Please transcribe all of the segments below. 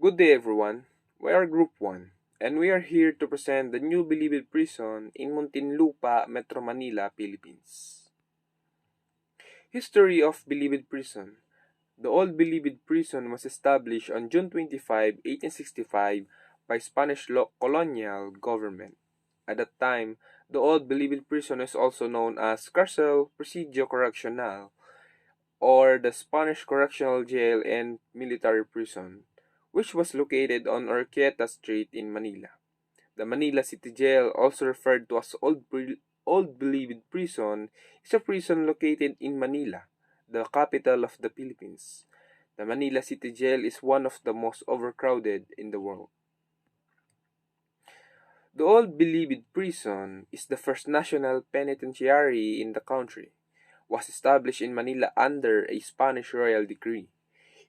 Good day, everyone. We are Group 1, and we are here to present the new Bilibid Prison in Muntinlupa, Metro Manila, Philippines. History of Bilibid Prison. The old Bilibid Prison was established on June 25, 1865 by Spanish colonial government. At that time, the old Bilibid Prison is also known as Cárcel Presidio Correccional, or the Spanish Correctional Jail and Military Prison, which was located on Orquieta Street in Manila. The Manila City Jail, also referred to as Old Bilibid Prison, is a prison located in Manila, the capital of the Philippines. The Manila City Jail is one of the most overcrowded in the world. The Old Bilibid Prison is the first national penitentiary in the country. Was established in Manila under a Spanish royal decree.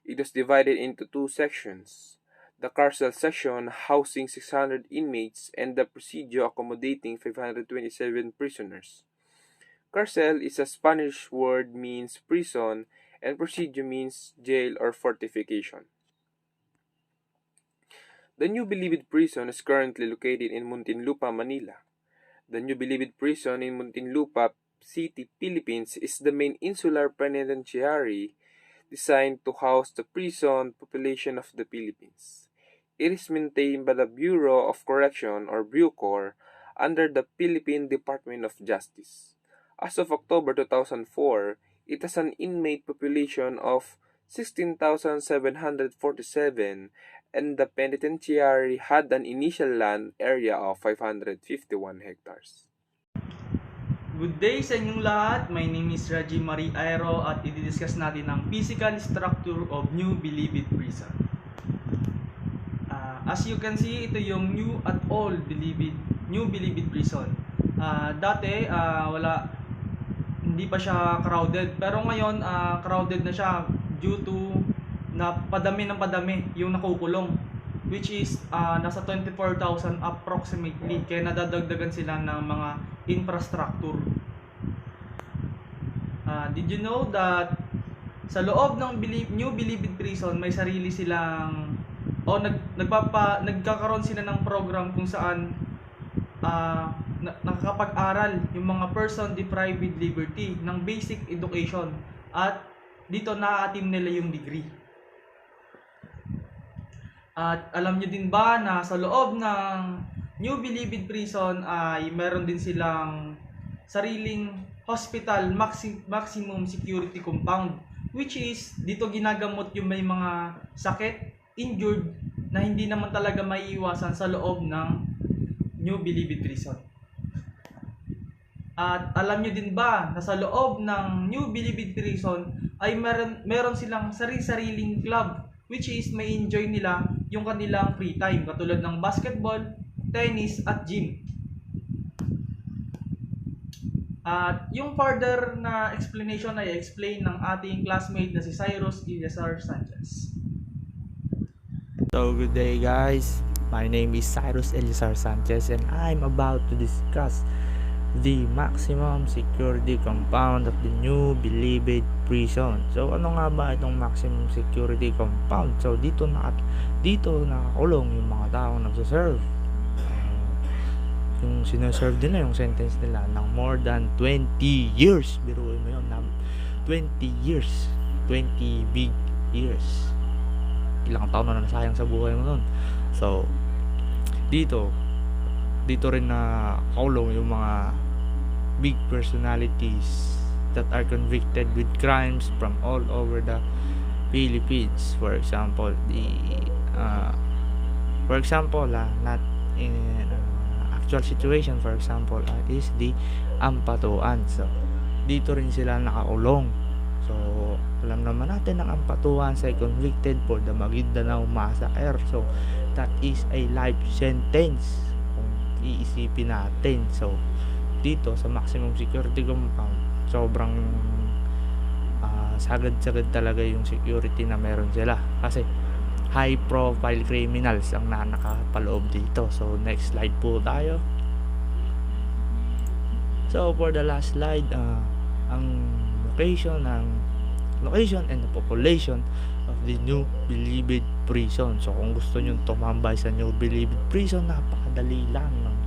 It was divided into two sections: the carcel section housing 600 inmates and the presidio accommodating 527 prisoners. Carcel is a Spanish word means prison and presidio means jail or fortification. The New Bilibid Prison is currently located in Muntinlupa, Manila. The New Bilibid Prison in Muntinlupa City, Philippines is the main insular penitentiary designed to house the prison population of the Philippines. It is maintained by the Bureau of Correction or Bucor under the Philippine Department of Justice. As of October 2004, it has an inmate population of 16,747 and the penitentiary had an initial land area of 551 hectares. Good day sa inyong lahat. My name is Raji Marie Aero at i-discuss natin ang physical structure of New Bilibid Prison. As you can see, ito yung new at old New Bilibid Prison. Dati, hindi pa siya crowded. Pero ngayon, crowded na siya due to na padami ng padami yung nakukulong. Which is nasa 24,000 approximately. Kaya nadadagdagan sila ng mga infrastructure. Did you know that sa loob ng New Bilibid Prison may sarili silang nagkakaroon sila ng program kung saan nakakapag-aral yung mga person deprived with liberty ng basic education at dito na-attain nila yung degree. At alam nyo din ba na sa loob ng New Bilibid Prison ay meron din silang sariling hospital maximum security compound, which is dito ginagamot yung may mga sakit, injured na hindi naman talaga maiiwasan sa loob ng New Bilibid Prison. At alam nyo din ba na sa loob ng New Bilibid Prison ay meron silang sariling club, which is may enjoy nila yung kanilang free time katulad ng basketball, tennis at gym. At yung further na explanation ay explain ng ating classmate na si Cyrus Eliazar Sanchez. So good day guys, my name is Cyrus Eliazar Sanchez and I'm about to discuss the maximum security compound of the New Bilibid Prison. So ano nga ba itong maximum security compound? So dito nakakulong yung mga taong nagsaserve. Yung sinaserve nila, yung sentence nila ng more than 20 years. Biruin mo yun, 20 years, 20 big years. Ilang taon na nasayang sa buhay mo nun. So dito rin na kaulong yung mga big personalities that are convicted with crimes from all over the Philippines. For example, not in actual situation, for example, is the Ampatuan. So dito rin sila nakakulong. So alam naman natin ang Ampatuan ay convicted for the Maguindanao Massacre. So that is a life sentence kung iisipin natin. So dito sa maximum security compound, sobrang sagad-sagad talaga yung security na meron sila kasi high profile criminals ang nakapaloob dito. So next slide po tayo. So for the last slide, ang location and the population of the New Bilibid Prison. So kung gusto nyo tumambay sa New Bilibid Prison, napakadali lang ng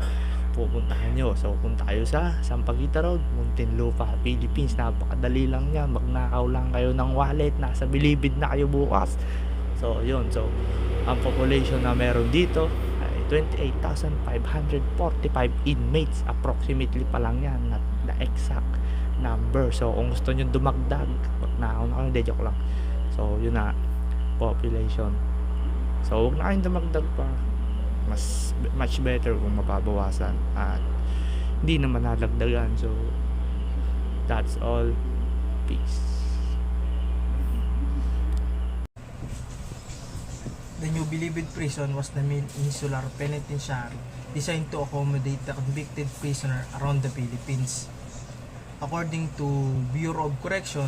pupuntahan nyo. So punta kayo sa Sampaguita Road, Muntinlupa, Philippines. Napakadali lang yan, magnakaw lang kayo ng wallet, nasa Bilibid na kayo bukas. So yun, so ang population na meron dito ay 28,545 inmates approximately pa lang yan, not the exact number. So kung gusto nyo dumagdag, magnakaw na kayo, hindi, joke lang. So yun na, population. So huwag na kayong dumagdag pa, much better kung mapabawasan at hindi naman nalagdagan. So that's all. Peace. The New Bilibid Prison was the main insular penitentiary designed to accommodate the convicted prisoner around the Philippines. According to Bureau of Correction,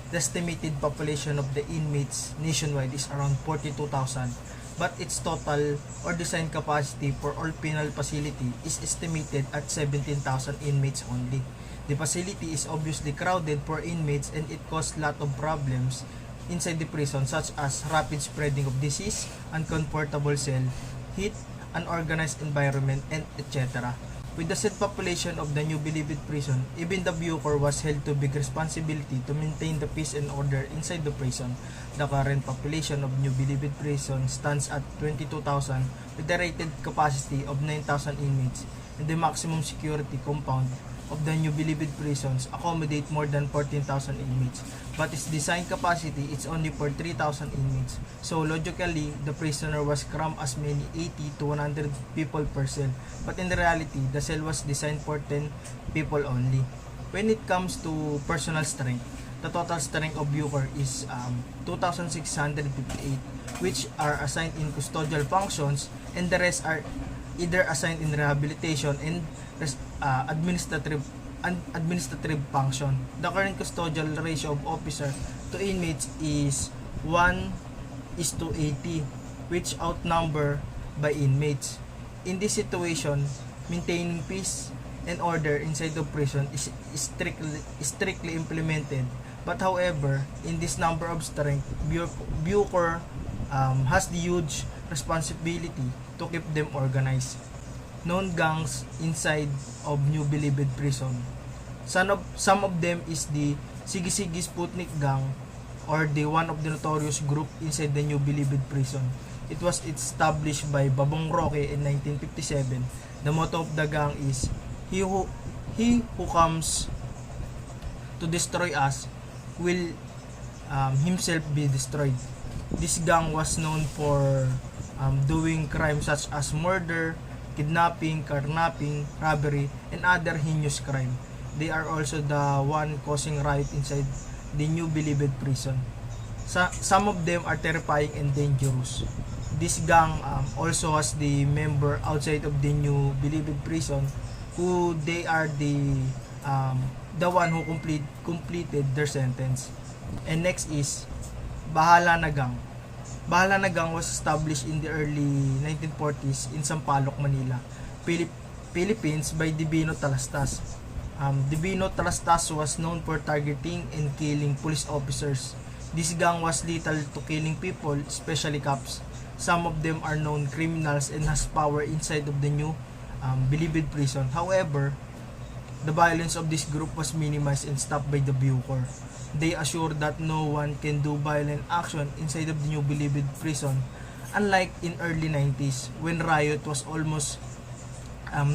the estimated population of the inmates nationwide is around 42,000, but its total or design capacity for all penal facility is estimated at 17,000 inmates only. The facility is obviously crowded for inmates and it caused lot of problems inside the prison, such as rapid spreading of disease, uncomfortable cell, heat, unorganized environment, and etc. With the said population of the New Bilibid Prison, even the Bucor was held to big responsibility to maintain the peace and order inside the prison. The current population of New Bilibid Prison stands at 22,000 with a rated capacity of 9,000 inmates, and the maximum security compound of the New Bilibid prisons accommodate more than 14,000 inmates, but its design capacity is only for 3,000 inmates. So logically, the prisoner was crammed as many 80 to 100 people per cell, but in reality, the cell was designed for 10 people only. When it comes to personal strength, the total strength of Bucor is 2,658, which are assigned in custodial functions, and the rest are either assigned in rehabilitation and administrative function. The current custodial ratio of officer to inmates is 1:80, which outnumber by inmates. In this situation, maintaining peace and order inside the prison is strictly implemented. But however, in this number of strength, Bucor has the huge responsibility to keep them organized. Known gangs inside of New Bilibid Prison. Some of them is the Sige-Sige Sputnik gang, or the one of the notorious group inside the New Bilibid Prison. It was established by Babong Roque in 1957. The motto of the gang is, he who comes to destroy us will himself be destroyed. This gang was known for doing crimes such as murder, kidnapping, carnapping, robbery, and other heinous crime. They are also the one causing riot inside the New Bilibid Prison. Some of them are terrifying and dangerous. This gang also has the member outside of the New Bilibid Prison, who they are the one who completed their sentence. And next is Bahala na Gang. Bahala na Gang was established in the early 1940s in Sampaloc, Manila, Philippines by Divino Talastas. Divino Talastas was known for targeting and killing police officers. This gang was lethal to killing people, especially cops. Some of them are known criminals and has power inside of the New Bilibid Prison. However, the violence of this group was minimized and stopped by the Bucor. They assure that no one can do violent action inside of the New Bilibid Prison, unlike in early 90s when riot was almost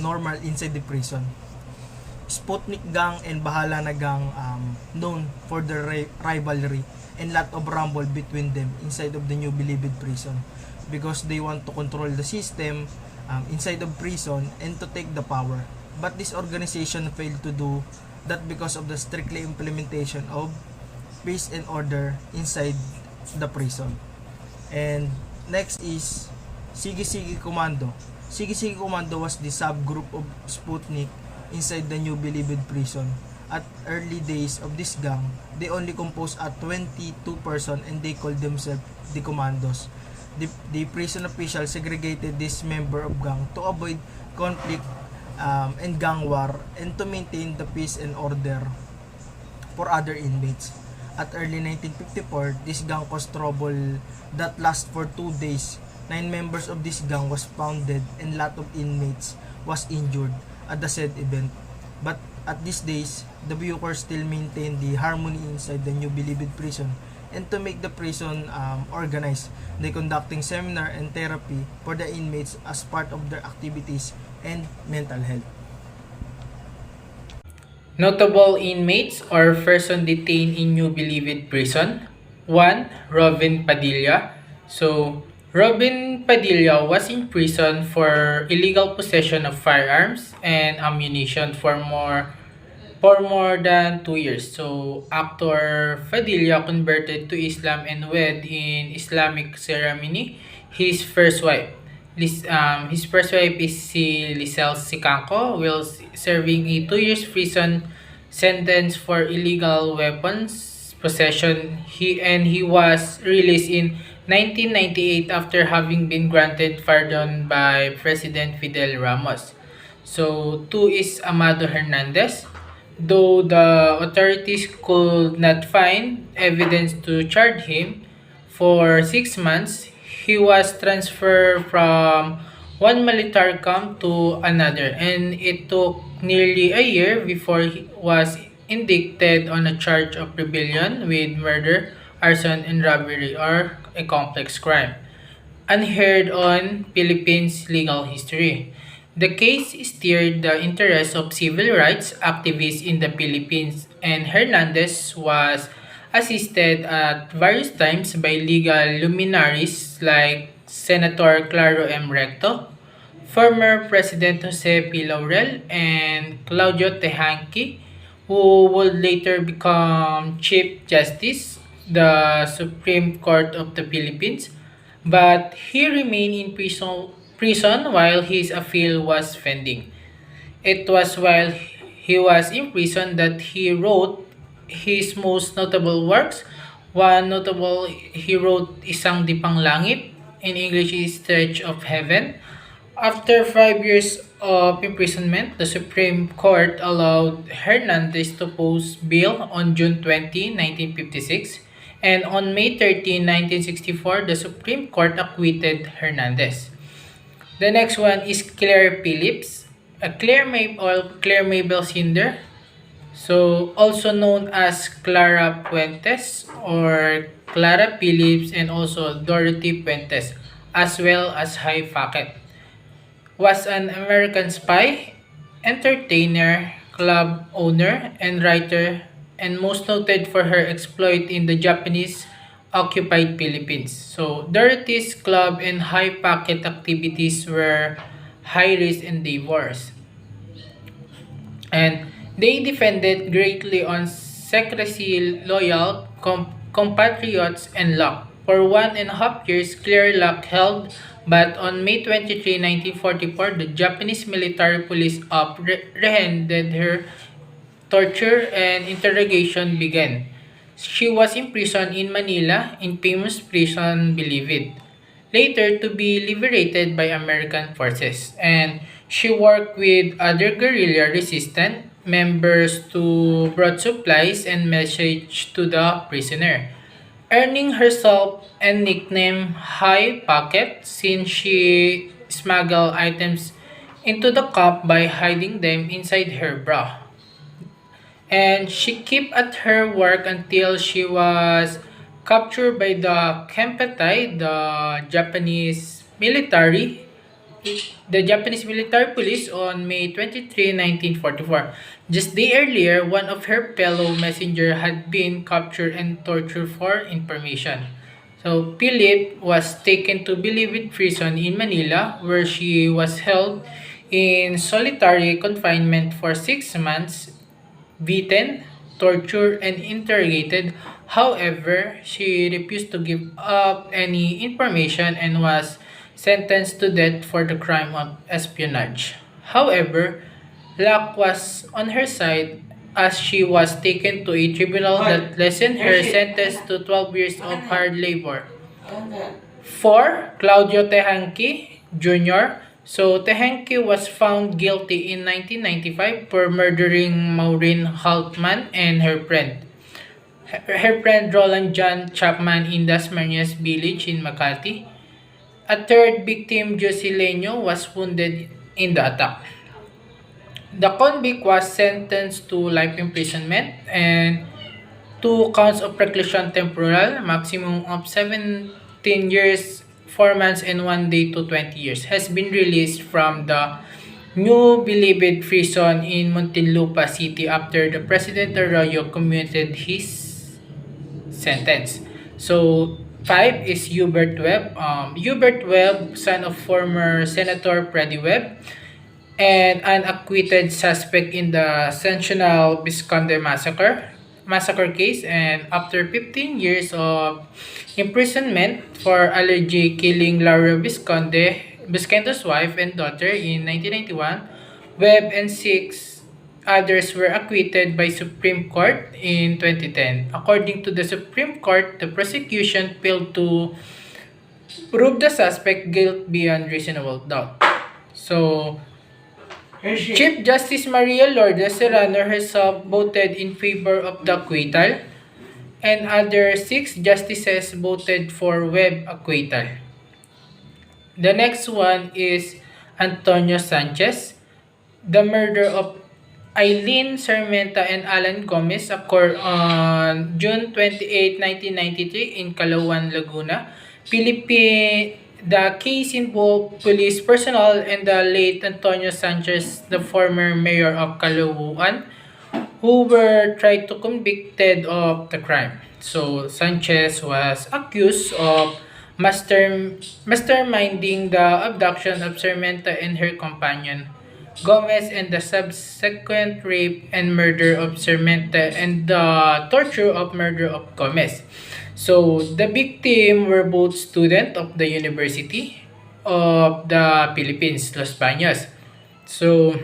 normal inside the prison. Sputnik gang and Bahala na Gang known for their rivalry and lot of rumble between them inside of the New Bilibid Prison, because they want to control the system inside of prison and to take the power. But this organization failed to do that because of the strictly implementation of peace and order inside the prison. And next is Sige-Sige Commando. Sige-Sige Commando was the subgroup of Sputnik inside the New Bilibid Prison. At early days of this gang, they only composed at 22 person and they called themselves the Commandos. The prison officials segregated this member of gang to avoid conflict and gang war and to maintain the peace and order for other inmates. at early 1954, this gang caused trouble that lasted for 2 days. 9 members of this gang was found dead and lot of inmates was injured at the said event. But at these days, the Bucor still maintained the harmony inside the New Bilibid prison, and to make the prison organized, they conducting seminar and therapy for the inmates as part of their activities and mental health. Notable inmates or person detained in New Bilibid Prison. 1. Robin Padilla. So, Robin Padilla was in prison for illegal possession of firearms and ammunition for more than 2 years. So, actor Padilla converted to Islam and wed in Islamic ceremony his first wife. His first wife is si Lisel Sicanco, while serving a 2 years prison sentence for illegal weapons possession. He was released in 1998 after having been granted pardon by President Fidel Ramos. So 2 is Amado Hernandez. Though the authorities could not find evidence to charge him, for 6 months he was transferred from one military camp to another, and it took nearly a year before he was indicted on a charge of rebellion with murder, arson, and robbery, or a complex crime unheard on Philippines legal history. The case steered the interests of civil rights activists in the Philippines, and Hernandez was assisted at various times by legal luminaries like Senator Claro M. Recto, former President Jose P. Laurel, and Claudio Tehanqui, who would later become Chief Justice, the Supreme Court of the Philippines. But he remained in prison while his appeal was pending. It was while he was in prison that he wrote his most notable works. One notable, he wrote Isang Dipang Langit, in English is Stretch of Heaven. After 5 years of imprisonment, the Supreme Court allowed Hernandez to post bail on June 20, 1956, and on May 13, 1964, the Supreme Court acquitted Hernandez. The next one is Claire Phillips, Claire Mabel Cinder, so also known as Clara Puentes or Clara Phillips, and also Dorothy Puentes, as well as High Packet, was an American spy, entertainer, club owner, and writer, and most noted for her exploit in the Japanese occupied Philippines. So Dorothy's club and high packet activities were high risk endeavors, and they depended greatly on secrecy, loyal compatriots, and luck. For 1.5 years, Claire Luck held, but on May 23, 1944, the Japanese military police apprehended her. Torture and interrogation began. She was imprisoned in Manila, in famous prison Bilibid, later to be liberated by American forces, and she worked with other guerrilla resistant members to brought supplies and message to the prisoner, earning herself a nickname High Pocket since she smuggled items into the camp by hiding them inside her bra. And she kept at her work until she was captured by the Kempeitai, the Japanese military police on May 23, 1944. Just day earlier, one of her fellow messenger had been captured and tortured for information. So Philip was taken to Bilibid prison in Manila, where she was held in solitary confinement for 6 months, beaten, tortured, and interrogated. However, she refused to give up any information and was sentenced to death for the crime of espionage. However, luck was on her side as she was taken to a tribunal that lessened her sentence to 12 years of hard labor. 4. Claudio Tehanqui Jr. So Tehanqui was found guilty in 1995 for murdering Maureen Haltman and her friend. her friend Roland John Chapman in Dasmariñas village in Makati. A third victim, Josie Leño, was wounded in the attack. The convict was sentenced to life imprisonment and 2 counts of reclusion temporal, maximum of 17 years, 4 months, and 1 day to 20 years, has been released from the New Bilibid prison in Muntinlupa City after the President Arroyo commuted his sentence. So, 5 is Hubert Webb. Hubert Webb, son of former Senator Freddie Webb, and an acquitted suspect in the Sensational Visconde massacre case, and after 15 years of imprisonment for allegedly killing Laura Visconde's wife and daughter in 1991, Webb and 6 others were acquitted by Supreme Court in 2010. According to the Supreme Court, the prosecution failed to prove the suspect guilt beyond reasonable doubt. So, Chief Justice Maria Lourdes Serrano herself voted in favor of the acquittal, and other 6 justices voted for Webb acquittal. The next one is Antonio Sanchez. The murder of Eileen Sarmenta and Alan Gomez occurred on June 28, 1993 in Calauan, Laguna, Philippines. The case involved police personnel and the late Antonio Sanchez, the former mayor of Calauan, who were tried to convicted of the crime. So Sanchez was accused of masterminding the abduction of Sarmenta and her companion Gomez, and the subsequent rape and murder of Sarmenta, and the torture of murder of Gomez. So the victim were both students of the University of the Philippines, Los Baños. So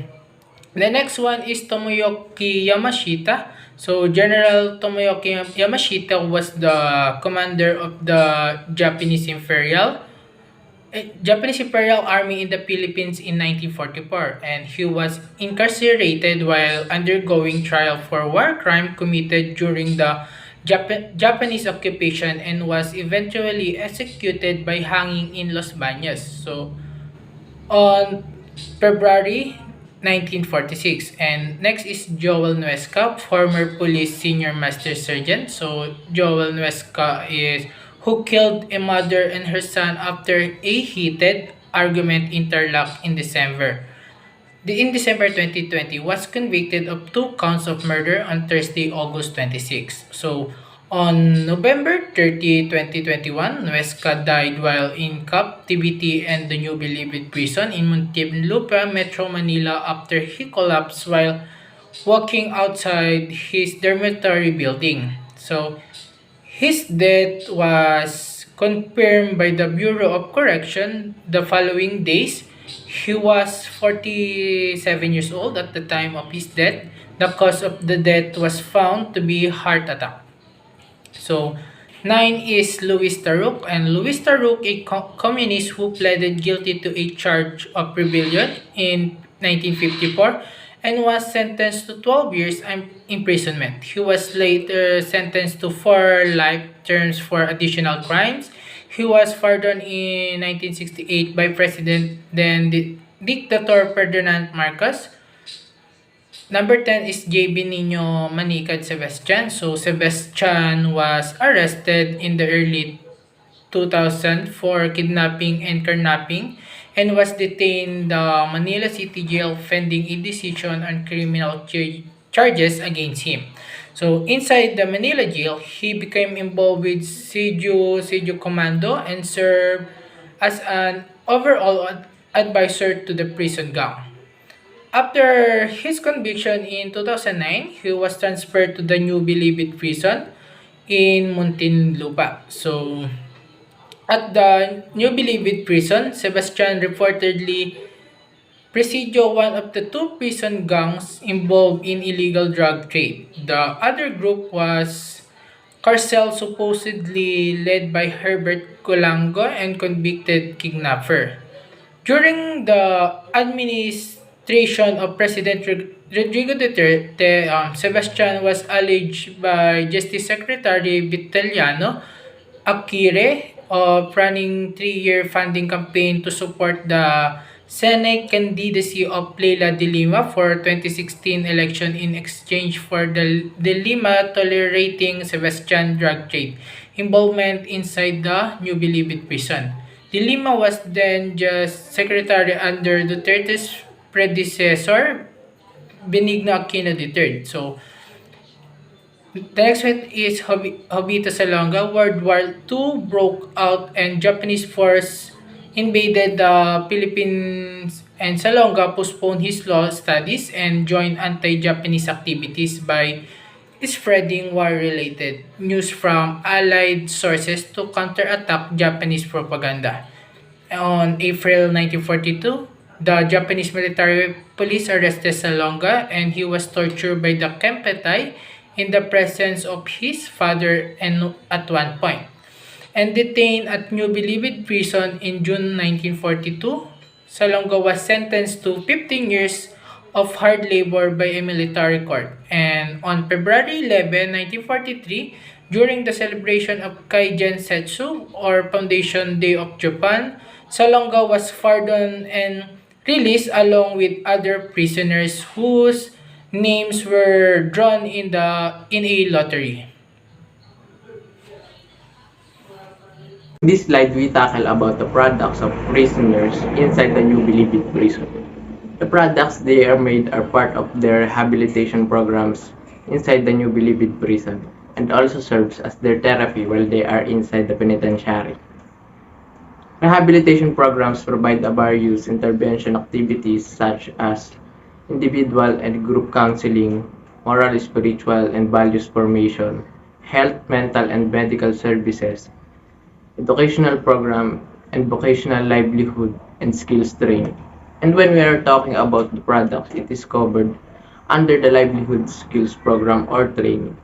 the next one is Tomoyuki Yamashita. So General Tomoyuki Yamashita was the commander of the Japanese Imperial Army in the Philippines in 1944, and he was incarcerated while undergoing trial for war crime committed during the Japanese occupation, and was eventually executed by hanging in Los Baños. So on February 1946. And next is Joel Nuesca, former police senior master sergeant. So Joel Nuesca is who killed a mother and her son after a heated argument in Tarlac in December. In December 2020, was convicted of 2 counts of murder on Thursday, August 26. So, on November 30, 2021, Nuesca died while in captivity in the New Bilibid prison in Muntinlupa, Metro Manila, after he collapsed while walking outside his dormitory building. So, his death was confirmed by the Bureau of Correction the following days. He was 47 years old at the time of his death. The cause of the death was found to be heart attack. So, 9 is Luis Taruk. And Luis Taruk, a communist who pleaded guilty to a charge of rebellion in 1954 and was sentenced to 12 years imprisonment. He was later sentenced to 4 life terms for additional crimes. He was pardoned in 1968 by President then Dictator Ferdinand Marcos. Number 10 is J.B. Nino Manicad Sebastian. So Sebastian was arrested in the early 2000 for kidnapping and carnapping and was detained in the Manila City Jail pending a decision on criminal charges against him. So inside the Manila jail, he became involved with Seju Commando and served as an overall advisor to the prison gang. After his conviction in 2009, he was transferred to the New Bilibid prison in Muntinlupa. So at the New Bilibid prison, Sebastian reportedly presidio one of the 2 prison gangs involved in illegal drug trade. The other group was Carcel, supposedly led by Herbert Colango and convicted kidnapper. During the administration administration of President Rodrigo Duterte, Sebastian was alleged by Justice Secretary Vitaliano Akire of running 3-year funding campaign to support the Senate candidacy of Leila de Lima for 2016 election in exchange for the de Lima tolerating Sebastian drug trade involvement inside the New Bilibid prison. De Lima was then just secretary under Duterte's predecessor, Benigno Aquino III. So, the next one is Hobito Salonga. World War II broke out and Japanese force invaded the Philippines, and Salonga postponed his law studies and joined anti-Japanese activities by spreading war-related news from allied sources to counterattack Japanese propaganda. On April 1942, the Japanese military police arrested Salonga and he was tortured by the Kempeitai in the presence of his father and at one point, and detained at New Bilibid prison in June 1942. Salonga was sentenced to 15 years of hard labor by a military court. And on February 11, 1943, during the celebration of Kaizen Setsu or Foundation Day of Japan, Salonga was pardoned and released along with other prisoners whose names were drawn in a lottery. In this slide, we tackle about the products of prisoners inside the New Bilibid prison. The products they are made are part of their rehabilitation programs inside the New Bilibid prison and also serves as their therapy while they are inside the penitentiary. Rehabilitation programs provide various intervention activities such as individual and group counseling, moral, spiritual, and values formation, health, mental, and medical services, educational program, and vocational livelihood and skills training. And when we are talking about the products, it is covered under the livelihood skills program or training.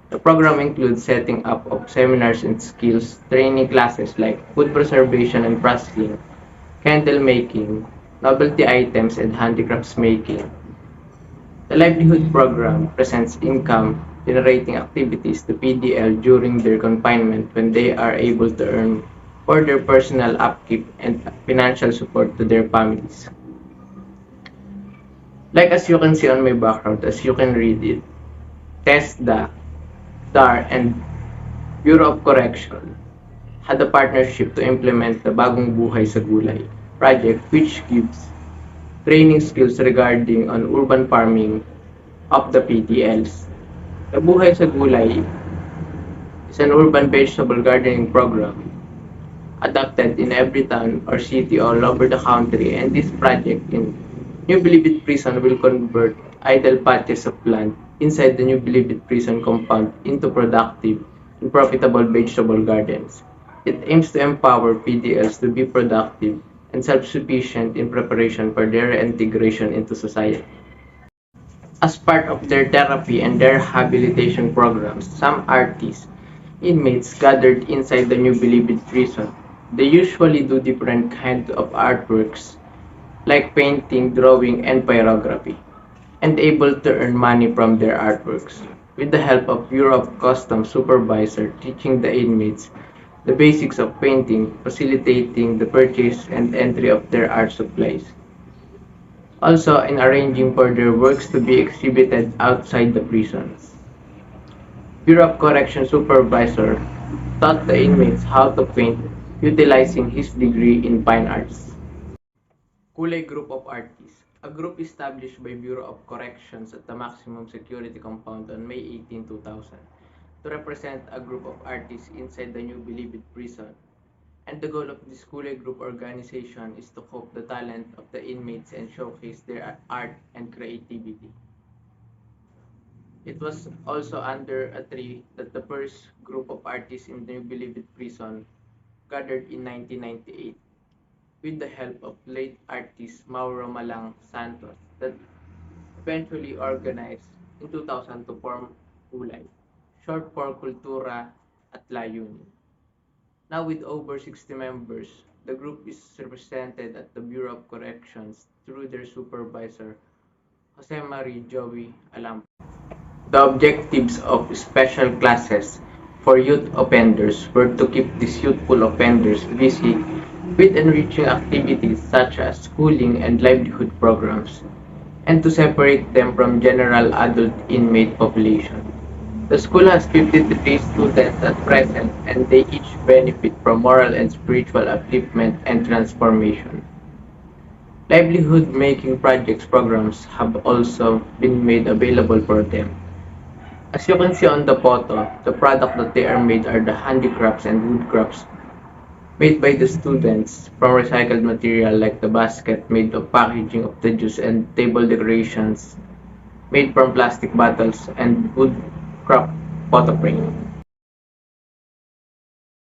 The program includes setting up of seminars and skills training classes like food preservation and processing, candle making, novelty items, and handicrafts making. The livelihood program presents income generating activities to PDL during their confinement when they are able to earn for their personal upkeep and financial support to their families. Like as you can see on my background, as you can read it, TESDA, STAR, and Bureau of Correction had a partnership to implement the Bagong Buhay sa Gulay project, which gives training skills regarding on urban farming of the PDLs. The Buhay sa Gulay is an urban vegetable gardening program adopted in every town or city all over the country, and this project in New Bilibid Prison will convert idle patches of land inside the New Bilibid Prison compound into productive and profitable vegetable gardens. It aims to empower PDLs to be productive and self-sufficient in preparation for their reintegration into society. As part of their therapy and their rehabilitation programs, some artists, inmates gathered inside the New Bilibid prison. They usually do different kinds of artworks like painting, drawing, and pyrography, and able to earn money from their artworks, with the help of Bureau of Customs supervisor teaching the inmates the basics of painting, facilitating the purchase and entry of their art supplies. Also in arranging for their works to be exhibited outside the prisons. Bureau of Correction supervisor taught the inmates how to paint utilizing his degree in fine arts. Kulay Group of Artists, a group established by Bureau of Corrections at the Maximum Security Compound on May 18, 2000, to represent a group of artists inside the New Bilibid prison. And the goal of this Kulay Group organization is to cope the talent of the inmates and showcase their art and creativity. It was also under a tree that the first group of artists in the New Bilibid prison gathered in 1998 with the help of late artist Mauro Malang Santos that eventually organized in 2000 to form Kulay, short for Kultura at Layunin. Now with over 60 members, The group is represented at the Bureau of Corrections through their supervisor, Jose Marie Joey Alampo. The objectives of special classes for youth offenders were to keep these youthful offenders busy with enriching activities such as schooling and livelihood programs, and to separate them from general adult inmate population. The school has 53 students at present, and they each benefit from moral and spiritual upliftment and transformation. Livelihood making projects programs have also been made available for them. As you can see on the photo, the product that they are made are the handicrafts and woodcrafts made by the students from recycled material like the basket made of packaging of the juice and table decorations made from plastic bottles and wood craft photo frame.